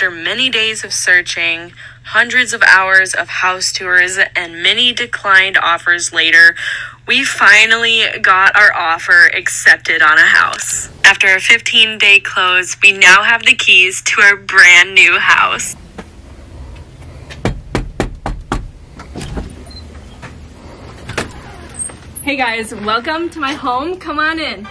After many days of searching, hundreds of hours of house tours, and many declined offers later, we finally got our offer accepted on a house. After a 15-day close, we now have the keys to our brand new house. Hey guys, welcome to my home. Come on in.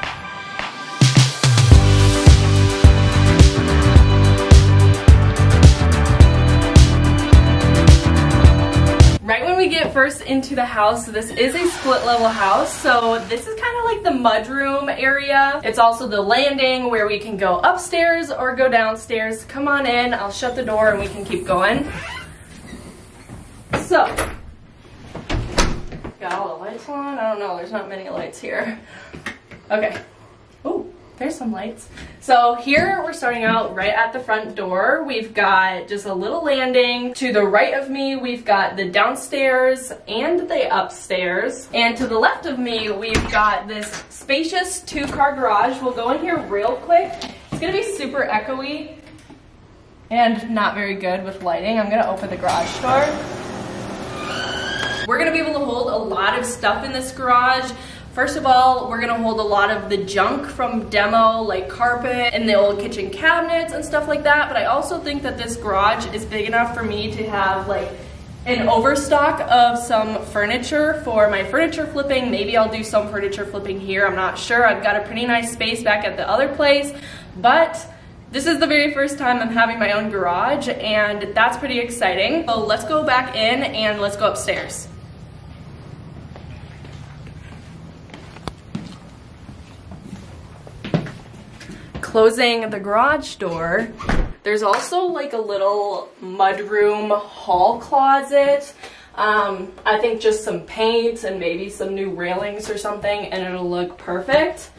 Right when we get first into the house, this is a split level house, so this is kind of like the mudroom area. It's also the landing where we can go upstairs or go downstairs. Come on in, I'll shut the door and we can keep going. So, got all the lights on? I don't know, there's not many lights here. Okay. Oh, there's some lights. So here we're starting out right at the front door. We've got just a little landing. To the right of me, we've got the downstairs and the upstairs. And to the left of me, we've got this spacious 2-car garage. We'll go in here real quick. It's gonna be super echoey and not very good with lighting. I'm gonna open the garage door. We're gonna be able to hold a lot of stuff in this garage. First of all, we're gonna hold a lot of the junk from demo, like carpet and the old kitchen cabinets and stuff like that. But I also think that this garage is big enough for me to have like an overstock of some furniture for my furniture flipping. Maybe I'll do some furniture flipping here, I'm not sure. I've got a pretty nice space back at the other place, but this is the very first time I'm having my own garage, and that's pretty exciting. So let's go back in and let's go upstairs. Closing the garage door, there's also like a little mudroom hall closet. I think just some paint and maybe some new railings or something and it'll look perfect.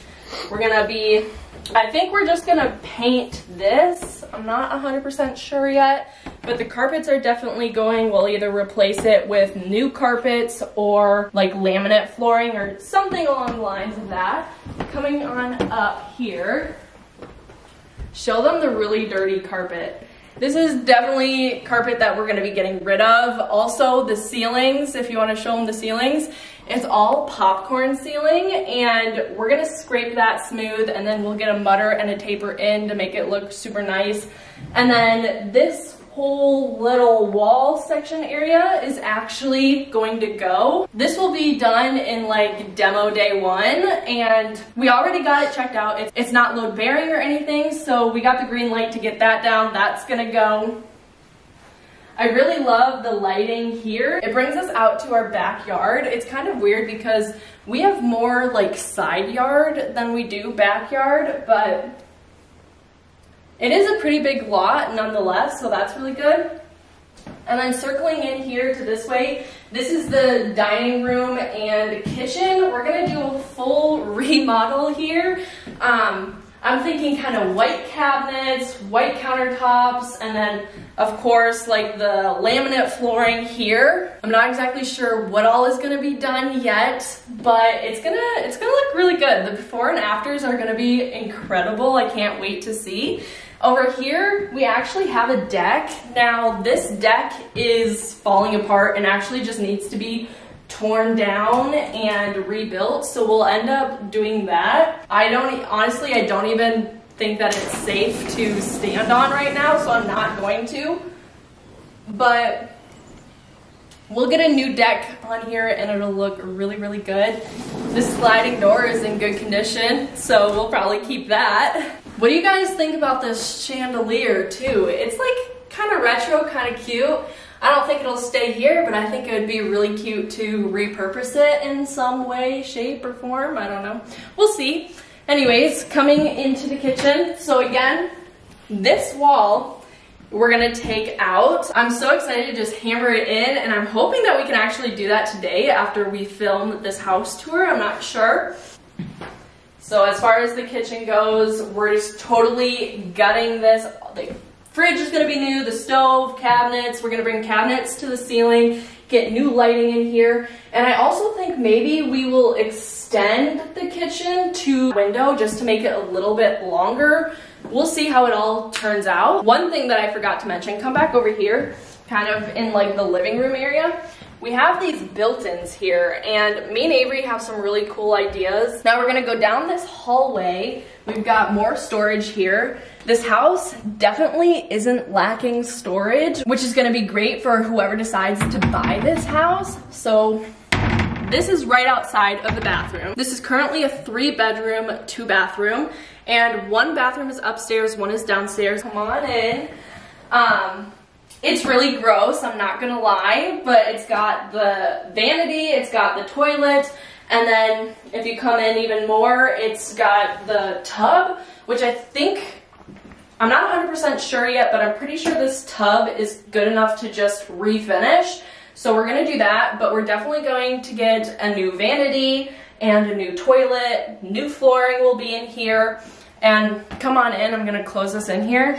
I think we're just gonna paint this. I'm not 100% sure yet, but the carpets are definitely going. We'll either replace it with new carpets or like laminate flooring or something along the lines of that. Coming on up here, show them the really dirty carpet. This is definitely carpet that we're gonna be getting rid of. Also the ceilings, if you wanna show them the ceilings, it's all popcorn ceiling and we're gonna scrape that smooth and then we'll get a mutter and a taper in to make it look super nice. And then this whole little wall section area is actually going to go. This will be done in like demo day 1 and we already got it checked out. It's not load bearing or anything, so we got the green light to get that down. That's gonna go. I really love the lighting here. It brings us out to our backyard. It's kind of weird because we have more like side yard than we do backyard, but it is a pretty big lot nonetheless, so that's really good. And then circling in here to this way, this is the dining room and kitchen. We're gonna do a full remodel here. I'm thinking kind of white cabinets, white countertops, and then of course like the laminate flooring here. I'm not exactly sure what all is gonna be done yet, but it's gonna look really good. The before and afters are gonna be incredible. I can't wait to see. Over here, we actually have a deck. Now, this deck is falling apart and actually just needs to be torn down and rebuilt, so we'll end up doing that. Honestly, I don't even think that it's safe to stand on right now, so I'm not going to. But we'll get a new deck on here and it'll look really, really good. This sliding door is in good condition, so we'll probably keep that. What do you guys think about this chandelier too? It's like kind of retro, kind of cute. I don't think it'll stay here, but I think it would be really cute to repurpose it in some way, shape, or form. I don't know. We'll see. Anyways, coming into the kitchen. So again, this wall we're gonna take out. I'm so excited to just hammer it in, and I'm hoping that we can actually do that today after we film this house tour. I'm not sure. So as far as the kitchen goes, we're just totally gutting this. The fridge is gonna be new, the stove, cabinets. We're gonna bring cabinets to the ceiling, get new lighting in here. And I also think maybe we will extend the kitchen to a window just to make it a little bit longer we'll see how it all turns out. One thing that I forgot to mention, come back over here, kind of in like the living room area. We have these built-ins here, and me and Avery have some really cool ideas. Now we're gonna go down this hallway. We've got more storage here. This house definitely isn't lacking storage, which is gonna be great for whoever decides to buy this house. So this is right outside of the bathroom. This is currently a 3-bedroom, 2-bathroom, and 1 bathroom is upstairs, 1 is downstairs. Come on in. It's really gross, I'm not gonna lie, but it's got the vanity, it's got the toilet, and then if you come in even more, it's got the tub, which I think, I'm not 100% sure yet, but I'm pretty sure this tub is good enough to just refinish. So we're gonna do that, but we're definitely going to get a new vanity and a new toilet, new flooring will be in here, and come on in, I'm gonna close this in here.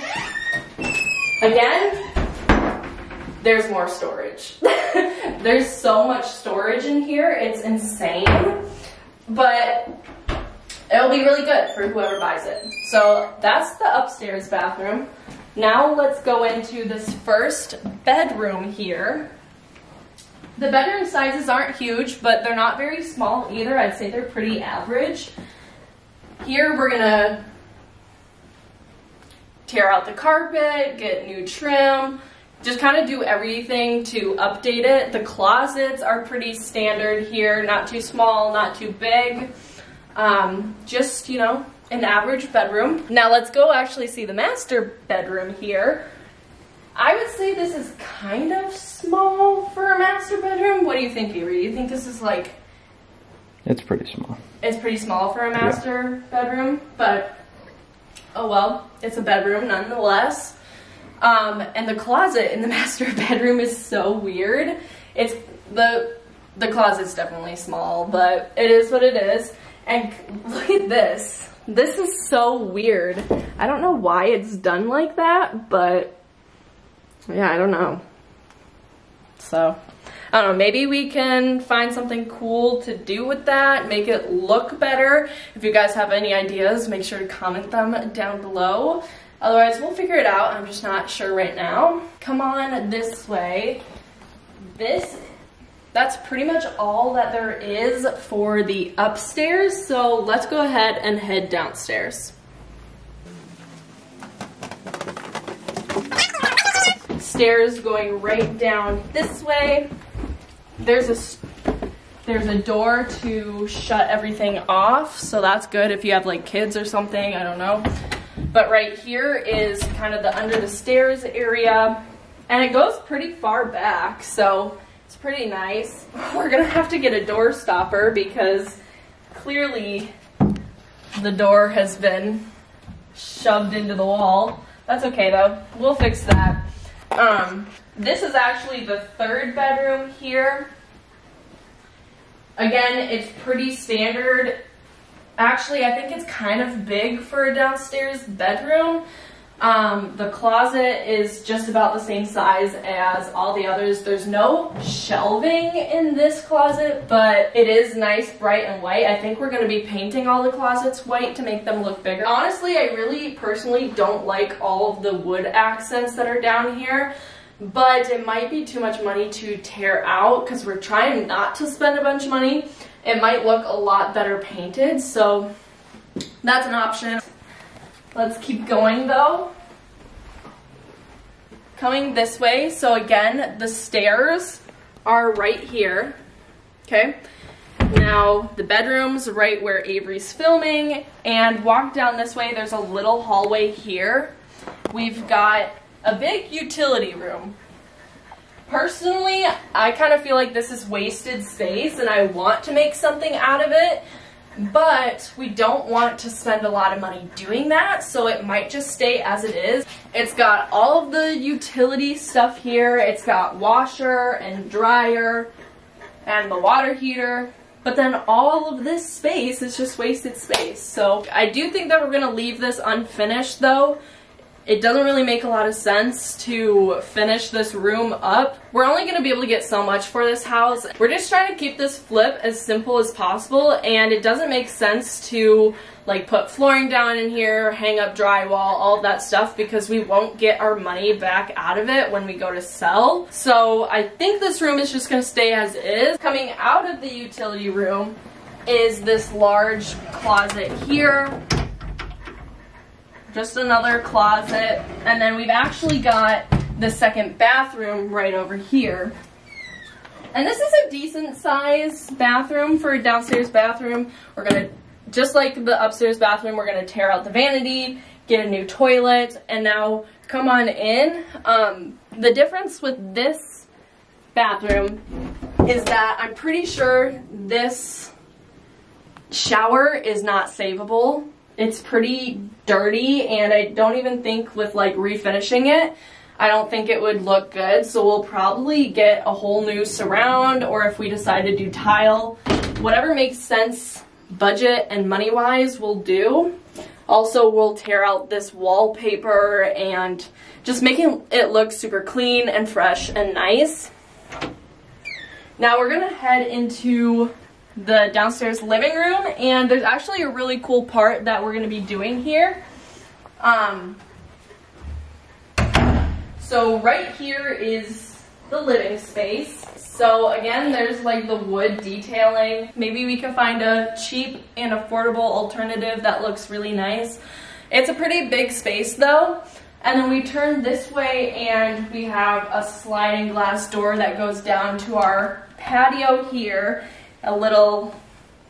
Again, there's more storage. There's so much storage in here, it's insane, but it'll be really good for whoever buys it. So that's the upstairs bathroom. Now let's go into this first bedroom here. The bedroom sizes aren't huge, but they're not very small either. I'd say they're pretty average. Here we're gonna tear out the carpet, get new trim, just kind of do everything to update it. The closets are pretty standard here, not too small, not too big. Just, you know, an average bedroom. Now let's go actually see the master bedroom here. I would say this is kind of small for a master bedroom. What do you think, Avery? Do you think this is like... It's pretty small. It's pretty small for a master bedroom, but oh well, it's a bedroom nonetheless. And the closet in the master bedroom is so weird. It's the closet's definitely small, but it is what it is. And look at this. This is so weird. I don't know why it's done like that, but yeah, I don't know. So, I don't know, maybe we can find something cool to do with that, make it look better. If you guys have any ideas, make sure to comment them down below. Otherwise, we'll figure it out. I'm just not sure right now. Come on this way. That's pretty much all that there is for the upstairs. So let's go ahead and head downstairs. Stairs going right down this way. There's a door to shut everything off. So that's good if you have like kids or something, I don't know. But right here is kind of the under the stairs area, and it goes pretty far back, so it's pretty nice. We're gonna have to get a door stopper because clearly the door has been shoved into the wall. That's okay though, we'll fix that. This is actually the 3rd bedroom here. Again, it's pretty standard. Actually, I think it's kind of big for a downstairs bedroom. The closet is just about the same size as all the others. There's no shelving in this closet, but it is nice, bright, and white. I think we're going to be painting all the closets white to make them look bigger. Honestly, I really personally don't like all of the wood accents that are down here, but it might be too much money to tear out because we're trying not to spend a bunch of money. It might look a lot better painted, so that's an option. Let's keep going though. Coming this way, so again, the stairs are right here, okay? Now, the bedroom's right where Avery's filming, and walk down this way, there's a little hallway here. We've got a big utility room. Personally, I kind of feel like this is wasted space and I want to make something out of it, but we don't want to spend a lot of money doing that, so it might just stay as it is. It's got all of the utility stuff here. It's got washer and dryer and the water heater, but then all of this space is just wasted space. So I do think that we're going to leave this unfinished though, it doesn't really make a lot of sense to finish this room up. We're only going to be able to get so much for this house. We're just trying to keep this flip as simple as possible, and it doesn't make sense to like put flooring down in here, hang up drywall, all of that stuff, because we won't get our money back out of it when we go to sell. So I think this room is just going to stay as is. Coming out of the utility room is this large closet here. Just another closet, and then we've actually got the second bathroom right over here. And this is a decent size bathroom for a downstairs bathroom. We're gonna, just like the upstairs bathroom, we're gonna tear out the vanity, get a new toilet, and now come on in. The difference with this bathroom is that I'm pretty sure this shower is not savable. It's pretty dirty, and I don't even think with like refinishing it, I don't think it would look good. So we'll probably get a whole new surround, or if we decide to do tile, whatever makes sense budget and money wise we'll do. Also, we'll tear out this wallpaper and just making it look super clean and fresh and nice. Now we're gonna head into the downstairs living room, and there's actually a really cool part that we're going to be doing here. So right here is the living space. So again, there's like the wood detailing. Maybe we can find a cheap and affordable alternative that looks really nice. It's a pretty big space though. And then we turn this way and we have a sliding glass door that goes down to our patio here. A little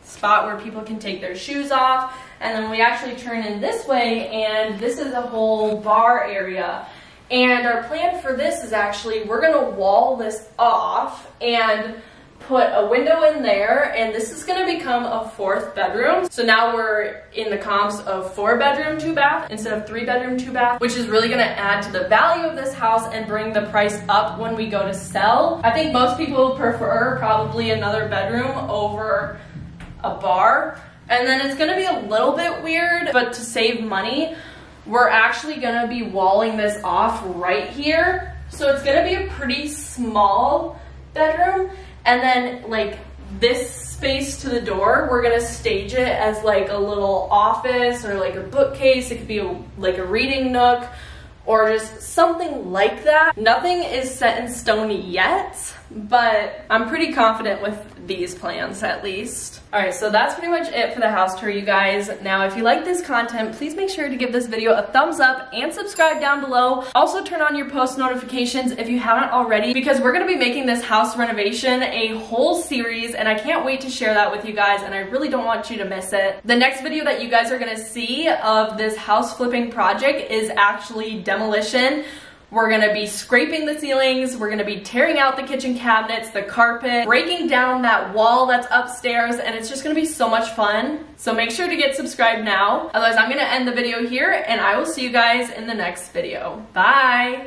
spot where people can take their shoes off, and then we actually turn in this way, and this is a whole bar area. And our plan for this is actually we're gonna wall this off and put a window in there, and this is gonna become a 4th bedroom. So now we're in the comps of 4-bedroom, 2-bath instead of 3-bedroom, 2-bath, which is really gonna add to the value of this house and bring the price up when we go to sell. I think most people prefer probably another bedroom over a bar. And then it's gonna be a little bit weird, but to save money, we're actually gonna be walling this off right here. So it's gonna be a pretty small bedroom. And then like this space to the door, we're gonna stage it as like a little office or like a bookcase. It could be like a reading nook or just something like that. Nothing is set in stone yet, but I'm pretty confident with these plans at least. All right, so that's pretty much it for the house tour, you guys. Now, if you like this content, please make sure to give this video a thumbs up and subscribe down below. Also, turn on your post notifications if you haven't already, because we're gonna be making this house renovation a whole series, and I can't wait to share that with you guys, and I really don't want you to miss it. The next video that you guys are gonna see of this house flipping project is actually demolition. We're gonna be scraping the ceilings, we're gonna be tearing out the kitchen cabinets, the carpet, breaking down that wall that's upstairs, and it's just gonna be so much fun. So make sure to get subscribed now. Otherwise, I'm gonna end the video here, and I will see you guys in the next video. Bye!